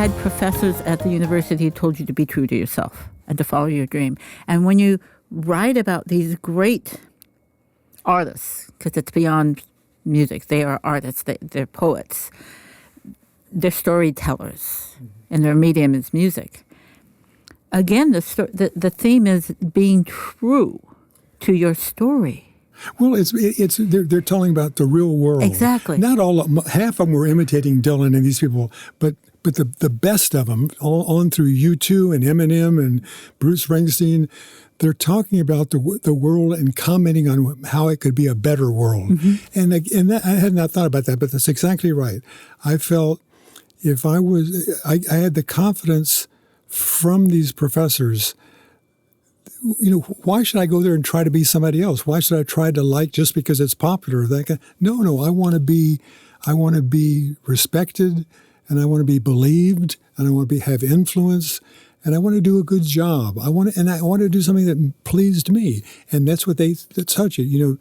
had professors at the university who told you to be true to yourself and to follow your dream. And when you write about these great artists, because it's beyond music, they are artists, they're poets, they're storytellers, and their medium is music. Again, the theme is being true to your story. Well, they're telling about the real world. Exactly. Not half of them were imitating Dylan and these people, but the best of them, all on through U2 and Eminem and Bruce Springsteen, they're talking about the world and commenting on how it could be a better world. Mm-hmm. And that, I had not thought about that, but that's exactly right. I felt if I had the confidence from these professors. Why should I go there and try to be somebody else? Why should I try to like just because it's popular? No, I want to be respected, and I want to be believed, and I want to have influence, and I want to do a good job. I want to do something that pleased me, and that's what they touch it.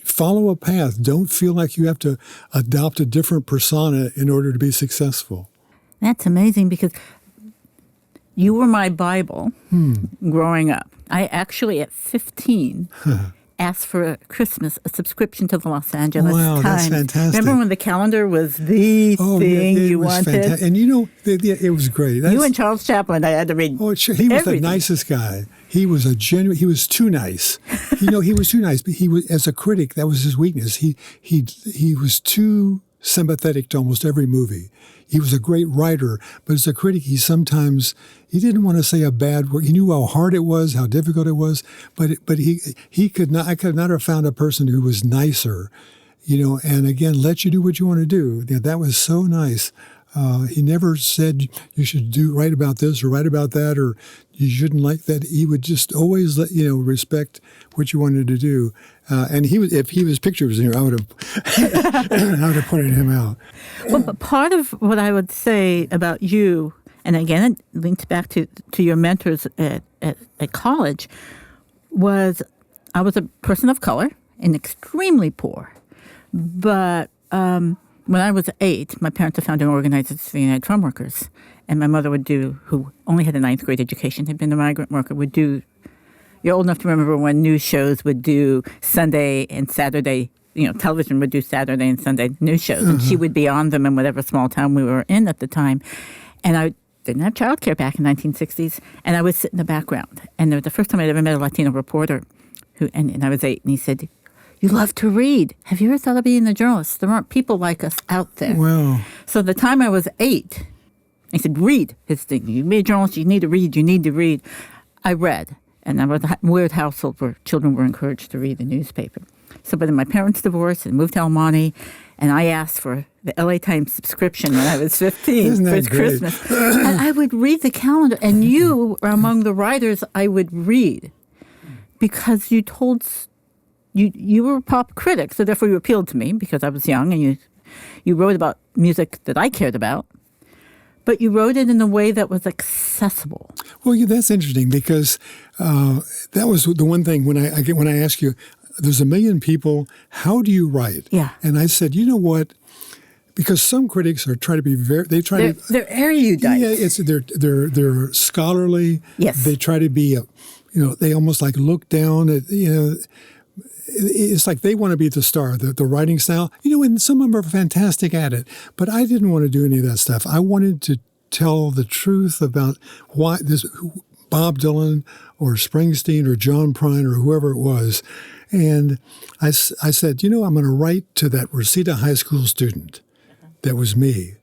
Follow a path. Don't feel like you have to adopt a different persona in order to be successful. That's amazing because you were my Bible growing up. I actually, at 15, asked for Christmas a subscription to the Los Angeles Times. That's fantastic. Remember when the calendar was the thing you wanted? And it was great. You and Charles Chaplin, I had to read he was everything. The nicest guy. He was he was too nice. He was too nice, but he was, as a critic, that was his weakness. He was too sympathetic to almost every movie. He was a great writer, but as a critic, he didn't want to say a bad word. He knew how hard it was, how difficult it was, but he could not. I could not have found a person who was nicer, and again, let you do what you want to do. That was so nice. He never said you should write about this or write about that, or you shouldn't like that. He would just always respect what you wanted to do. And if his picture was here, I would have pointed him out. Well, but part of what I would say about you, and again, it links back to your mentors at college, was I was a person of color and extremely poor. But when I was 8, my parents had founded an organization for United Farm Workers. And my mother who only had a 9th grade education, had been a migrant worker, would do, you're old enough to remember when news shows would do Sunday and Saturday, television would do Saturday and Sunday news shows. Mm-hmm. And she would be on them in whatever small town we were in at the time. And I didn't have childcare back in the 1960s. And I would sit in the background. And it was the first time I'd ever met a Latino reporter, and I was 8, and he said, "You love to read. Have you ever thought of being a journalist? There aren't people like us out there." Well, so the time I was 8, he said, "Read." His thing, "You be a journalist, you need to read, you need to read." I read, and I was a weird household where children were encouraged to read the newspaper. So, but then my parents divorced and moved to El Monte, and I asked for the LA Times subscription when I was 15 for Christmas. And I would read the calendar, and you were among the writers I would read because you were a pop critic, so therefore you appealed to me because I was young, and you wrote about music that I cared about, but you wrote it in a way that was accessible. Well, that's interesting because that was the one thing when I ask you, there's a million people, how do you write? Yeah. And I said, you know what? Because some critics are trying to be they're erudite. Yeah, they're scholarly. Yes. They try to be they almost like look down at it's like they want to be the star, the writing style. And some of them are fantastic at it. But I didn't want to do any of that stuff. I wanted to tell the truth about why Bob Dylan or Springsteen or John Prine or whoever it was. And I said, I'm going to write to that Reseda High School student. That was me.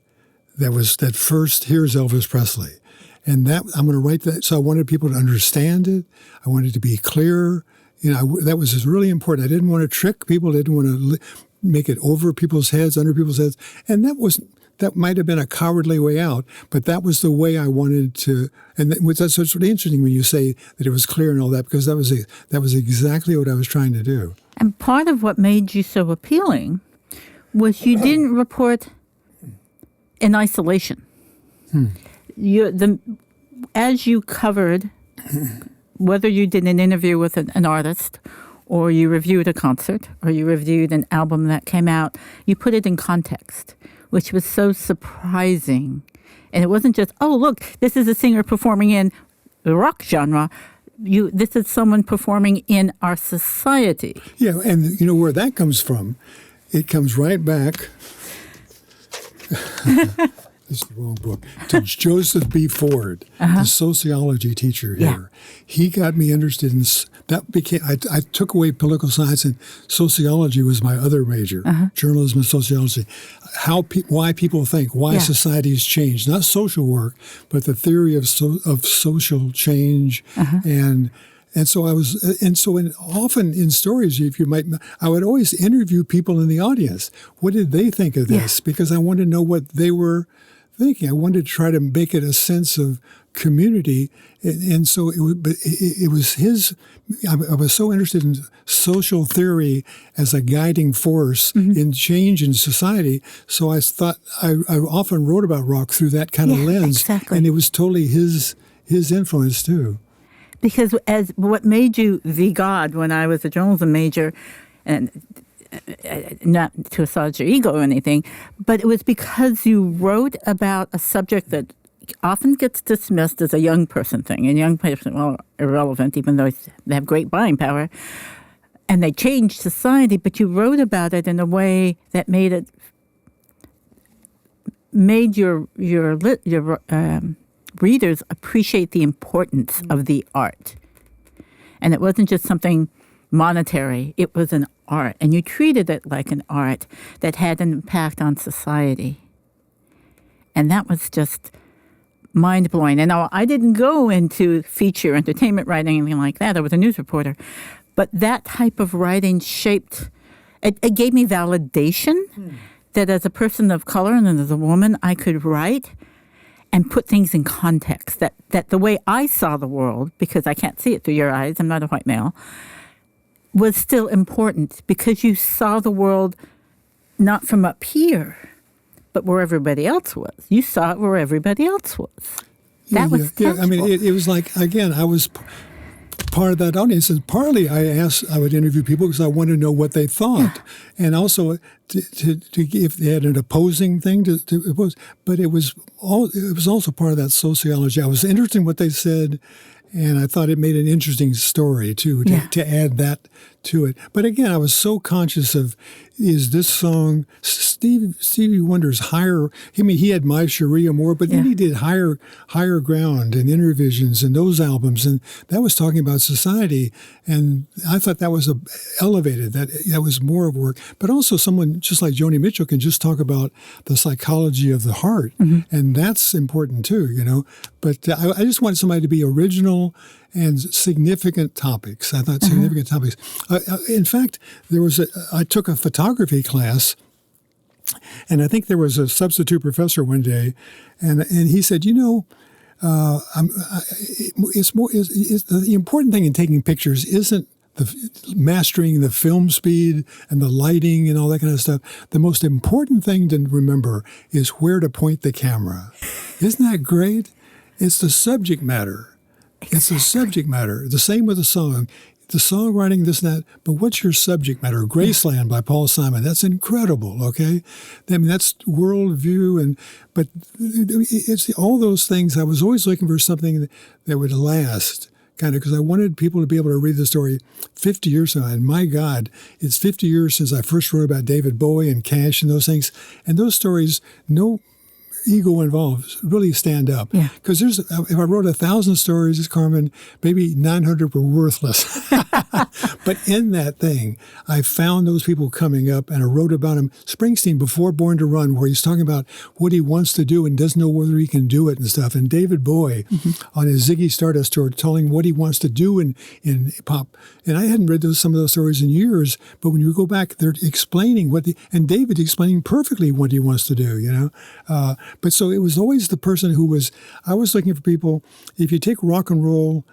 That was that first, here's Elvis Presley. And that I'm going to write that. So I wanted people to understand it. I wanted it to be clear. That was really important. I didn't want to trick people. I didn't want to make it over people's heads, under people's heads. And that might have been a cowardly way out, but that was the way I wanted to. And that's what's really interesting when you say that it was clear and all that, because that was exactly what I was trying to do. And part of what made you so appealing was you didn't report in isolation. As you covered, whether you did an interview with an artist, or you reviewed a concert, or you reviewed an album that came out, you put it in context. which was so surprising. And it wasn't just, oh, look, this is a singer performing in the rock genre. This is someone performing in our society. Yeah, and you know where that comes from? It comes right back. This is the wrong book. To Joseph B. Ford, the sociology teacher here. Yeah. He got me interested in that. I took away political science, and sociology was my other major. Journalism and sociology. Why people think, why societies change, not social work, but the theory of social change, and so often in stories, I would always interview people in the audience. What did they think of this? Because I wanted to know what they were thinking. I wanted to try to make it a sense of community, and so it was his. I was so interested in social theory as a guiding force in change in society. So I thought I often wrote about rock through that kind of lens, and it was totally his influence too. Because as what made you the god when I was a journalism major, and not to assuage your ego or anything, but it was because you wrote about a subject that often gets dismissed as a young person thing. And young person, well, irrelevant, even though they have great buying power. And they change society, but you wrote about it in a way that made your readers appreciate the importance of the art. And it wasn't just something monetary. It was an art. And you treated it like an art that had an impact on society. And that was just mind-blowing. And now, I didn't go into feature entertainment writing, anything like that. I was a news reporter. But that type of writing shaped, it gave me validation that as a person of color and as a woman, I could write and put things in context. That the way I saw the world, because I can't see it through your eyes, I'm not a white male, was still important because you saw the world not from up here, but where everybody else was. You saw it where everybody else was. That was tangible. Yeah, I mean, it was like, again, I was part of that audience. And partly I would interview people because I wanted to know what they thought. And also to if they had an opposing thing to oppose. But it was also part of that sociology. I was interested in what they said, and I thought it made an interesting story, too, to add that to it. But again, I was so conscious of, is this song, Stevie Wonder's higher, he had My Sharia more, but then he did Higher Ground and Intervisions and those albums, and that was talking about society. And I thought that was elevated, that was more of work. But also someone just like Joni Mitchell can just talk about the psychology of the heart, and that's important too, you know. But I just wanted somebody to be original and significant topics. I thought significant topics. In fact, I took a photography class, and I think there was a substitute professor one day, and he said, you know, the important thing in taking pictures isn't mastering the film speed and the lighting and all that kind of stuff. The most important thing to remember is where to point the camera. Isn't that great? It's the subject matter. Exactly. It's the subject matter. The same with the song. The songwriting, this and that, but what's your subject matter? Graceland by Paul Simon. That's incredible, okay? I mean, that's worldview, but it's all those things. I was always looking for something that would last, kind of, because I wanted people to be able to read the story 50 years ago. And my God, it's 50 years since I first wrote about David Bowie and Cash and those things. And those stories, no ego involved, really stand up. Because if I wrote 1,000 stories, Carmen, maybe 900 were worthless. But in that thing, I found those people coming up, and I wrote about them. Springsteen, before Born to Run, where he's talking about what he wants to do and doesn't know whether he can do it and stuff. And David Bowie on his Ziggy Stardust tour, telling what he wants to do in pop. And I hadn't read some of those stories in years, but when you go back, they're explaining and David explaining perfectly what he wants to do, you know. But so it was always the person I was looking for people, if you take rock and roll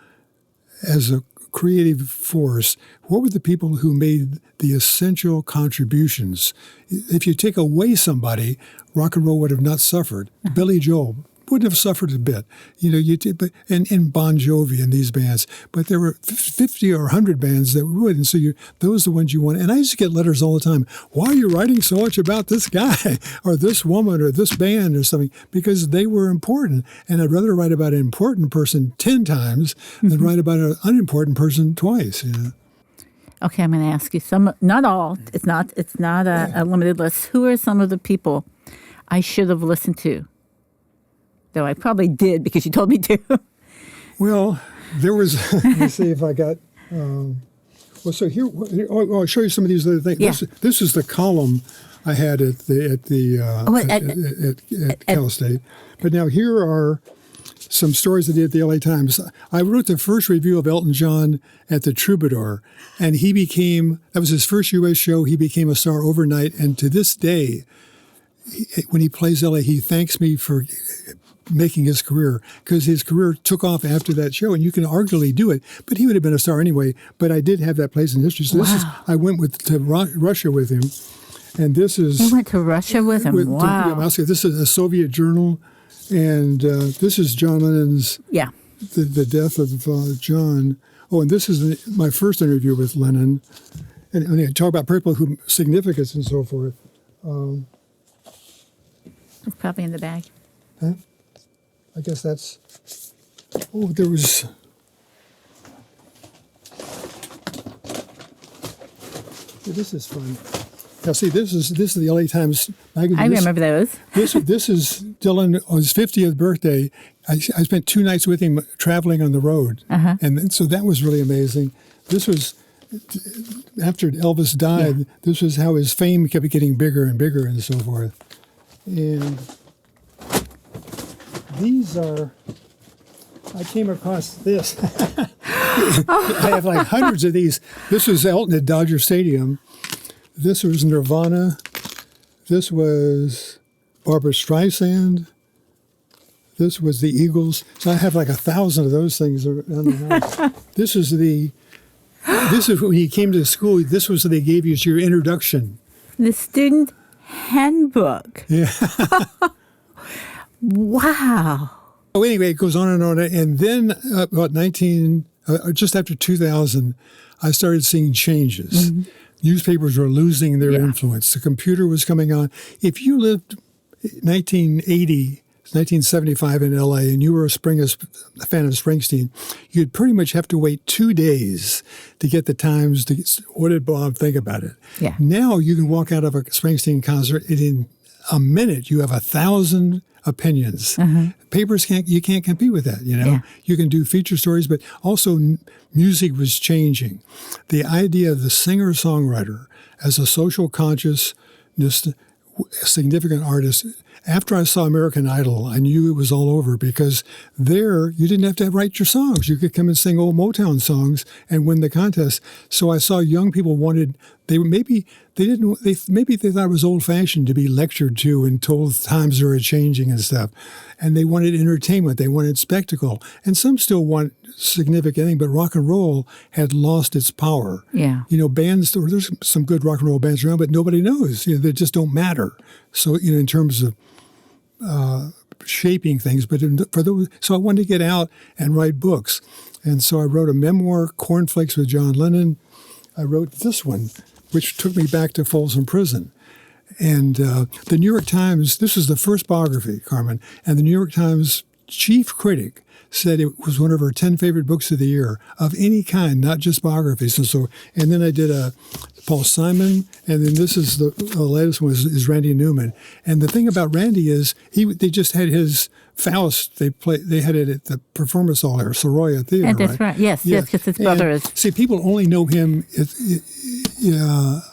as a creative force, what were the people who made the essential contributions? If you take away somebody, rock and roll would have not suffered. Billy Joel, wouldn't have suffered a bit. And Bon Jovi and these bands. But there were 50 or 100 bands that would. And so those are the ones you want. And I used to get letters all the time. Why are you writing so much about this guy or this woman or this band or something? Because they were important. And I'd rather write about an important person 10 times than write about an unimportant person twice. Okay, I'm going to ask you some, not all, it's not a limited list. Who are some of the people I should have listened to? Though I probably did because you told me to. Well, there was, let me see if I got, so here, I'll show you some of these other things. Yeah. This is the column I had at Cal State. But now here are some stories I did at the LA Times. I wrote the first review of Elton John at the Troubadour, and that was his first U.S. show. He became a star overnight, and to this day, when he plays LA, he thanks me for making his career, because his career took off after that show, and you can arguably do it, but he would have been a star anyway. But I did have that place in history. So I went to Russia with him, and this is... You went to Russia with him? Wow. Moscow. This is a Soviet journal. And this is John Lennon's, the death of John. Oh, and this is my first interview with Lennon. And I talk about people who significance and so forth. It's probably in the bag. Huh? I guess that's, there was, this is fun. Now, see, this is the LA Times magazine. I remember those. This is Dylan on his 50th birthday. I spent 2 nights with him traveling on the road. And so that was really amazing. This was, after Elvis died, this was how his fame kept getting bigger and bigger and so forth. And these are, I came across this. I have like hundreds of these. This was Elton at Dodger Stadium. This was Nirvana. This was Barbra Streisand. This was the Eagles. So I have like 1,000 of those things around the house. This is when you came to school. This was what they gave you as your introduction. The student handbook. Yeah. Wow. Oh, anyway, it goes on and on. And then about just after 2000, I started seeing changes. Newspapers were losing their influence. The computer was coming on. If you lived 1975 in LA and you were a fan of Springsteen, you'd pretty much have to wait 2 days to get the Times to get, what did Bob think about it? Yeah. Now you can walk out of a Springsteen concert and in a minute you have 1,000 opinions. Papers you can't compete with that, Yeah. You can do feature stories, but also music was changing. The idea of the singer-songwriter as a social consciousness, significant artist. After I saw American Idol, I knew it was all over, because there you didn't have to write your songs. You could come and sing old Motown songs and win the contest. So I saw young people maybe they thought it was old-fashioned to be lectured to and told times are changing and stuff. And they wanted entertainment. They wanted spectacle. And some still want significant thing, but rock and roll had lost its power. Yeah. Bands, there's some good rock and roll bands around, but nobody knows. They just don't matter. So, in terms of shaping things, but so I wanted to get out and write books. And so I wrote a memoir, Cornflakes with John Lennon. I wrote this one, which took me back to Folsom Prison. And the New York Times, this is the first biography, Carmen, and the New York Times chief critic said it was one of her 10 favorite books of the year of any kind, not just biographies. And then I did a Paul Simon, and then this is the latest one is Randy Newman. And the thing about Randy is they just had his Faust. They had it at the Performance Hall or Soroya Theater. And that's right. Yes, because his brother is. See, people only know him.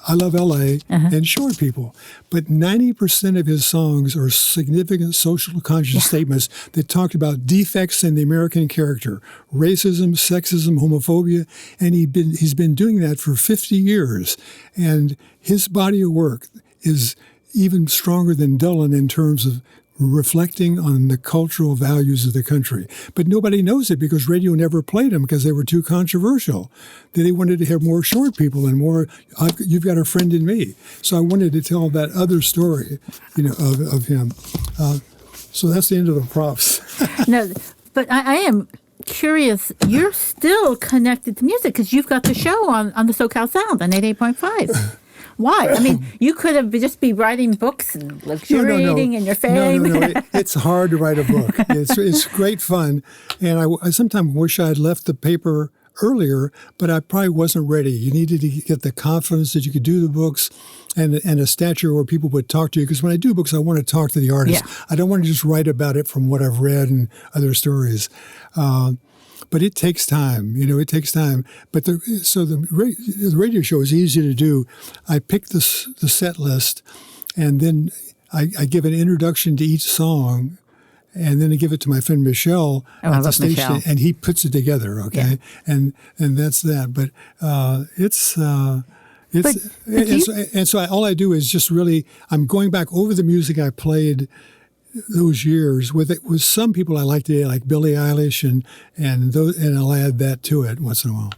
I Love L.A. and Short People. But 90% of his songs are significant social conscious statements that talked about defects in the American character, racism, sexism, homophobia, and he's been doing that for 50 years. And his body of work is even stronger than Dylan in terms of reflecting on the cultural values of the country. But nobody knows it because radio never played them because they were too controversial. They wanted to have more short people and more, you've got a friend in me. So I wanted to tell that other story, of him. So that's the end of the props. No, but I am curious. You're still connected to music because you've got the show on the SoCal Sound on 88.5. Why? I mean, you could have just be writing books and luxuriating in your fame. No. It's hard to write a book. It's great fun. And I sometimes wish I had left the paper earlier, but I probably wasn't ready. You needed to get the confidence that you could do the books and a stature where people would talk to you. Because when I do books, I want to talk to the artist. Yeah. I don't want to just write about it from what I've read and other stories. But it takes time. It takes time. But the radio show is easy to do. I pick the set list, and then I give an introduction to each song, and then I give it to my friend Michelle at the station, Michelle. and he puts it together. Okay, Yeah. and that's that. But all I do is just really I'm going back over the music I played those years with some people I like today, like Billie Eilish, and I'll add that to it once in a while.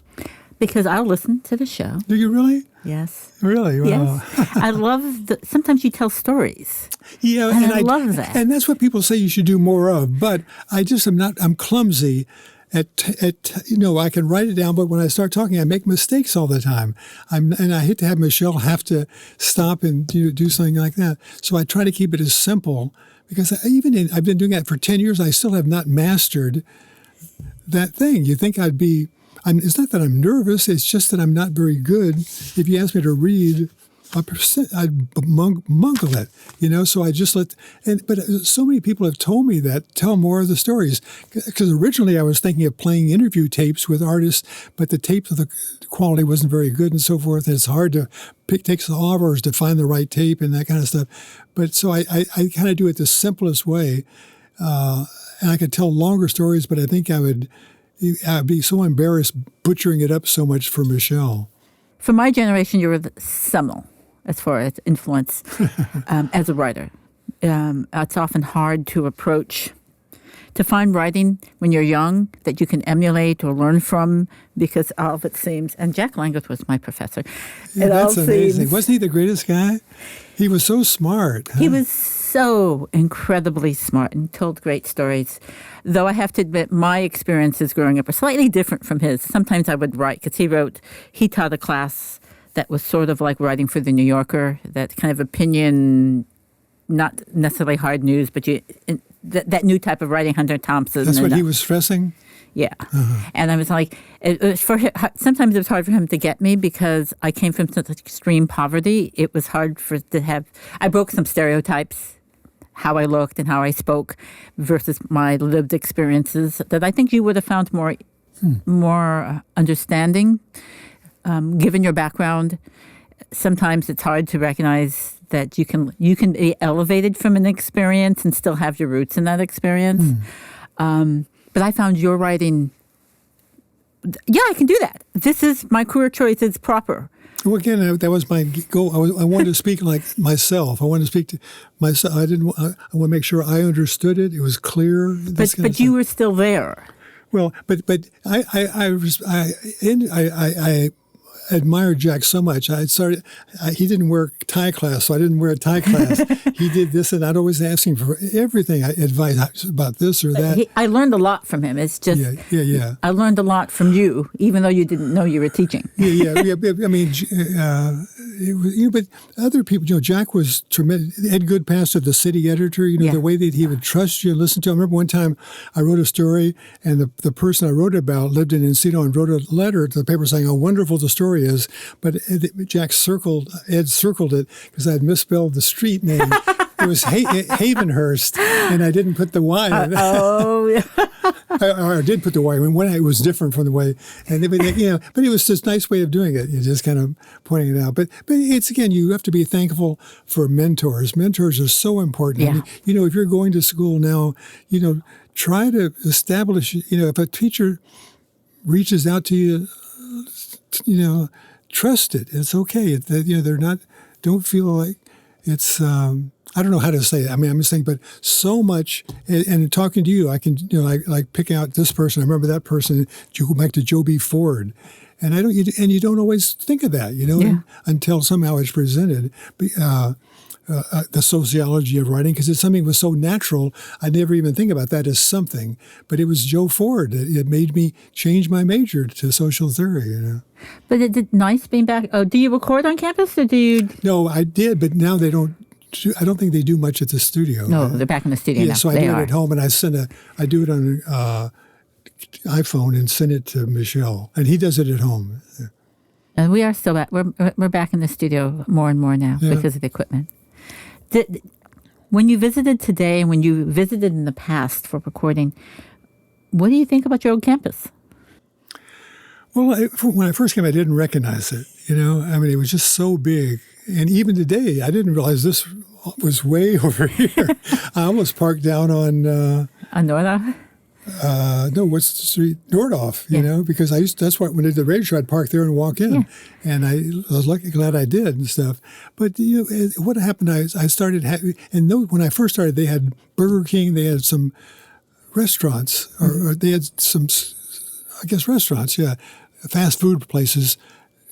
Because I'll listen to the show. Do you really? Yes. Really? Wow. Yes. I love sometimes you tell stories. Yeah, and I love that. And that's what people say you should do more of. But I just I'm clumsy. I can write it down, but when I start talking, I make mistakes all the time. And I hate to have Michelle have to stop and do something like that. So I try to keep it as simple. Because I've been doing that for 10 years, I still have not mastered that thing. You think it's not that I'm nervous, it's just that I'm not very good. If you ask me to read I'd mungle it, so I just but so many people have told me that, tell more of the stories. Because originally I was thinking of playing interview tapes with artists, but the tape of the quality wasn't very good and so forth. And it's hard to pick, takes hours to find the right tape and that kind of stuff. But so I kind of do it the simplest way. And I could tell longer stories, but I think I'd be so embarrassed butchering it up so much for Michelle. For my generation, you were seminal as far as influence as a writer. It's often hard to find writing when you're young that you can emulate or learn from because all of it seems, and Jack Langworth was my professor. Yeah, that's amazing. Wasn't he the greatest guy? He was so smart. Huh? He was so incredibly smart and told great stories. Though I have to admit, my experiences growing up are slightly different from his. Sometimes I would write, because he taught a class that was sort of like writing for The New Yorker, that kind of opinion, not necessarily hard news, but that new type of writing, Hunter Thompson. That's what he was stressing? Yeah. Uh-huh. And I was like, sometimes it was hard for him to get me because I came from such extreme poverty. It was hard I broke some stereotypes, how I looked and how I spoke versus my lived experiences that I think you would have found more understanding. Given your background, sometimes it's hard to recognize that you can be elevated from an experience and still have your roots in that experience. But I found your writing, I can do that. This is my career choice. It's proper. Well, again, that was my goal. I wanted to speak like myself. I wanted to speak to myself. I want to make sure I understood it. It was clear. But you were still there. Well, but I admired Jack so much. He didn't wear tie class, so I didn't wear a tie class. He did this, and I'd always ask him for everything, advice about this or that. I learned a lot from him. It's just, yeah. I learned a lot from you, even though you didn't know you were teaching. Yeah. I mean, but other people, Jack was tremendous. Ed Goodpaster, the city editor, the way that he would trust you and listen to you. I remember one time I wrote a story, and the person I wrote about lived in Encino and wrote a letter to the paper saying how wonderful the story is, but Ed circled it because I had misspelled the street name. It was Havenhurst, and I didn't put the Y in it. I did put the Y in. One it was different from the way, but it was just a nice way of doing it. You just kind of pointing it out. But it's, again, you have to be thankful for mentors. Mentors are so important. Yeah. And, if you're going to school now, try to establish, if a teacher reaches out to you, trust it. It's okay. They're not, don't feel like it's, I don't know how to say it. I mean, I'm just saying, but so much, and talking to you, I can, like pick out this person. I remember that person, go back to Joe B. Ford. And you don't always think of that, until somehow it's presented. the sociology of writing, because it's something that was so natural. I never even think about that as something. But it was Joe Ford. It made me change my major to social theory, But is it nice being back? Oh, do you record on campus or do you? No, I did, but now they don't. I don't think they do much at the studio. No, they're back in the studio now. So I do it at home, and I do it on iPhone and send it to Michelle, and he does it at home. And we are still back. We're back in the studio more and more now because of the equipment. When you visited today and when you visited in the past for recording, what do you think about your old campus? Well, when I first came, I didn't recognize it. I mean, it was just so big. And even today, I didn't realize this was way over here. I almost parked down on Northridge? No, what's the street? Nordhoff, because that's when I did the radio show, I'd park there and walk in. Yeah. And I was glad I did and stuff. But, what happened, I started having, and when I first started, they had Burger King, they had some restaurants, or they had some, I guess, restaurants, fast food places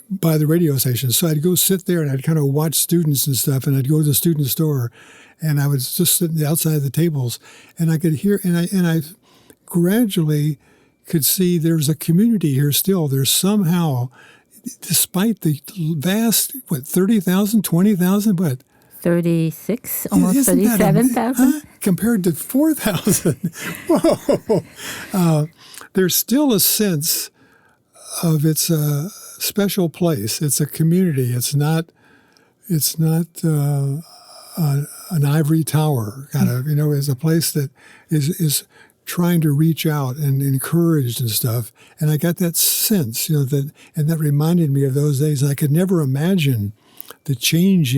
by the radio station. So I'd go sit there and I'd kind of watch students and stuff, and I'd go to the student store, and I would just sit outside the tables, and I could hear, and I gradually could see there's a community here still. There's somehow, despite the vast, 30,000, 20,000, what? 36, almost 37,000? Compared to 4,000. Whoa. There's still a sense of it's a special place. It's a community. It's not an ivory tower kind of, it's a place that is trying to reach out and encourage and stuff. And I got that sense, and that reminded me of those days. I could never imagine the change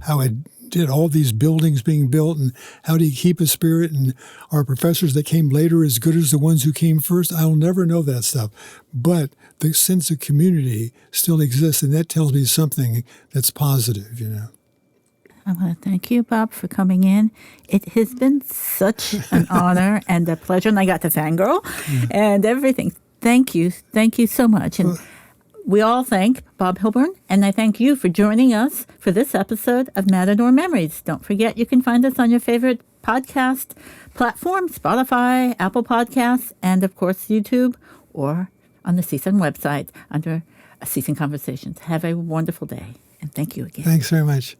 how it did, all these buildings being built, and how do you keep a spirit, and our professors that came later as good as the ones who came first. I'll never know that stuff. But the sense of community still exists, and that tells me something that's positive, I want to thank you, Bob, for coming in. It has been such an honor and a pleasure, and I got to fangirl and everything. Thank you. Thank you so much. And we all thank Bob Hilburn, and I thank you for joining us for this episode of Matador Memories. Don't forget, you can find us on your favorite podcast platform, Spotify, Apple Podcasts, and, of course, YouTube, or on the CSUN website under CSUN Conversations. Have a wonderful day, and thank you again. Thanks very much.